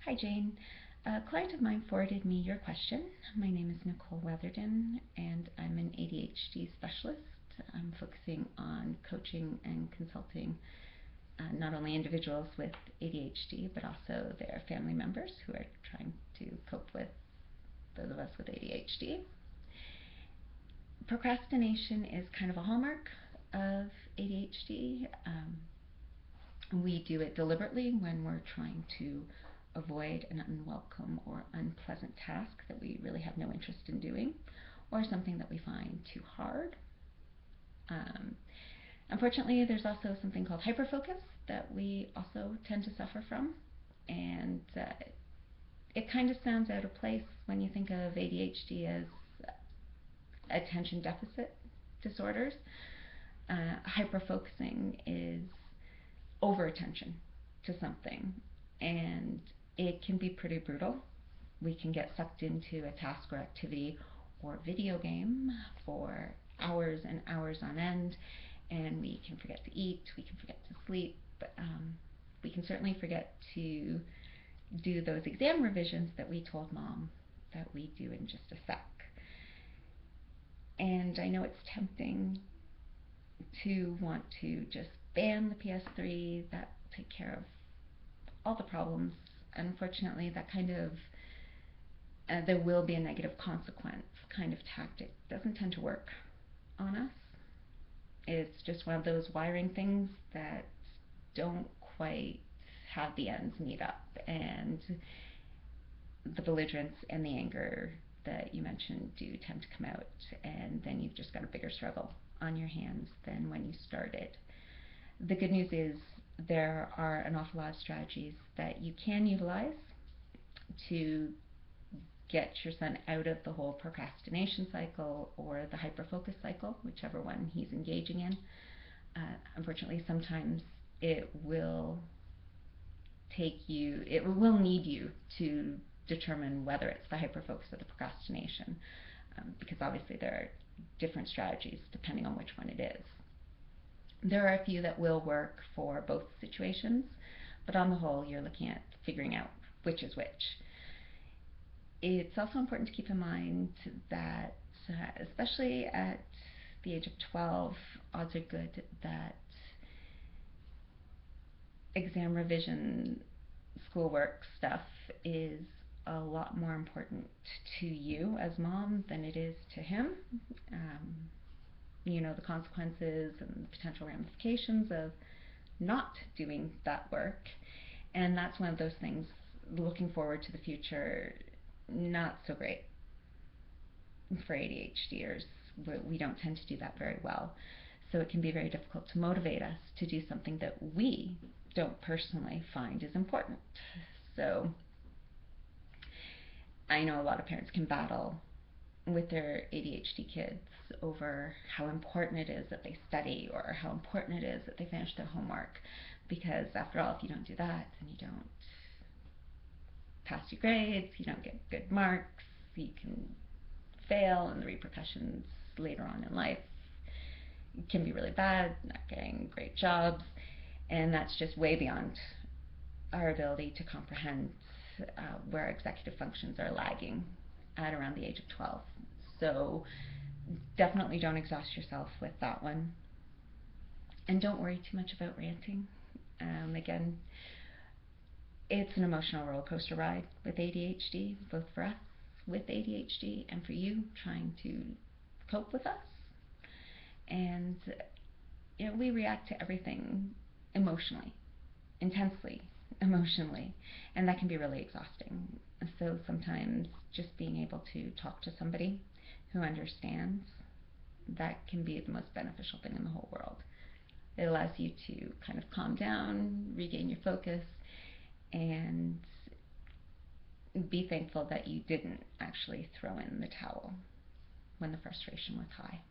Hi, Jane. A client of mine forwarded me your question. My name is Nicole Weatherdon, and I'm an ADHD specialist. I'm focusing on coaching and consulting not only individuals with ADHD, but also their family members who are trying to cope with those of us with ADHD. Procrastination is kind of a hallmark of ADHD. We do it deliberately when we're trying to avoid an unwelcome or unpleasant task that we really have no interest in doing, or something that we find too hard. Unfortunately, there's also something called hyperfocus that we also tend to suffer from, and it kind of sounds out of place when you think of ADHD as attention deficit disorders. Hyperfocusing is over-attention to something, and it can be pretty brutal. We can get sucked into a task or activity or video game for hours and hours on end, and we can forget to eat, we can forget to sleep, we can certainly forget to do those exam revisions that we told Mom that we do in just a sec. And I know it's tempting to want to just ban the PS3, that take care of all the problems. Unfortunately, that kind of there will be a negative consequence kind of tactic doesn't tend to work on us. It's just one of those wiring things that don't quite have the ends meet up, and the belligerence and the anger that you mentioned do tend to come out, and then you've just got a bigger struggle on your hands than when you started. The good news is there are an awful lot of strategies that you can utilize to get your son out of the whole procrastination cycle or the hyperfocus cycle, whichever one he's engaging in. Unfortunately, sometimes it will need you to determine whether it's the hyperfocus or the procrastination, because obviously there are different strategies depending on which one it is. There are a few that will work for both situations, but on the whole, you're looking at figuring out which is which. It's also important to keep in mind that, especially at the age of 12, odds are good that exam revision, schoolwork stuff is a lot more important to you as Mom than it is to him. You know the consequences and the potential ramifications of not doing that work, and that's one of those things, looking forward to the future, not so great for ADHDers. We don't tend to do that very well, so it can be very difficult to motivate us to do something that we don't personally find is important. So I know a lot of parents can battle with their ADHD kids over how important it is that they study or how important it is that they finish their homework, because after all, if you don't do that, then you don't pass your grades, you don't get good marks, you can fail, and the repercussions later on in life can be really bad, not getting great jobs, and that's just way beyond our ability to comprehend where executive functions are lagging at around the age of 12. So definitely don't exhaust yourself with that one. And don't worry too much about ranting. Again, it's an emotional roller coaster ride with ADHD, both for us with ADHD and for you trying to cope with us. And we react to everything emotionally, intensely emotionally, and that can be really exhausting. So sometimes just being able to talk to somebody who understands, that can be the most beneficial thing in the whole world. It allows you to kind of calm down, regain your focus, and be thankful that you didn't actually throw in the towel when the frustration was high.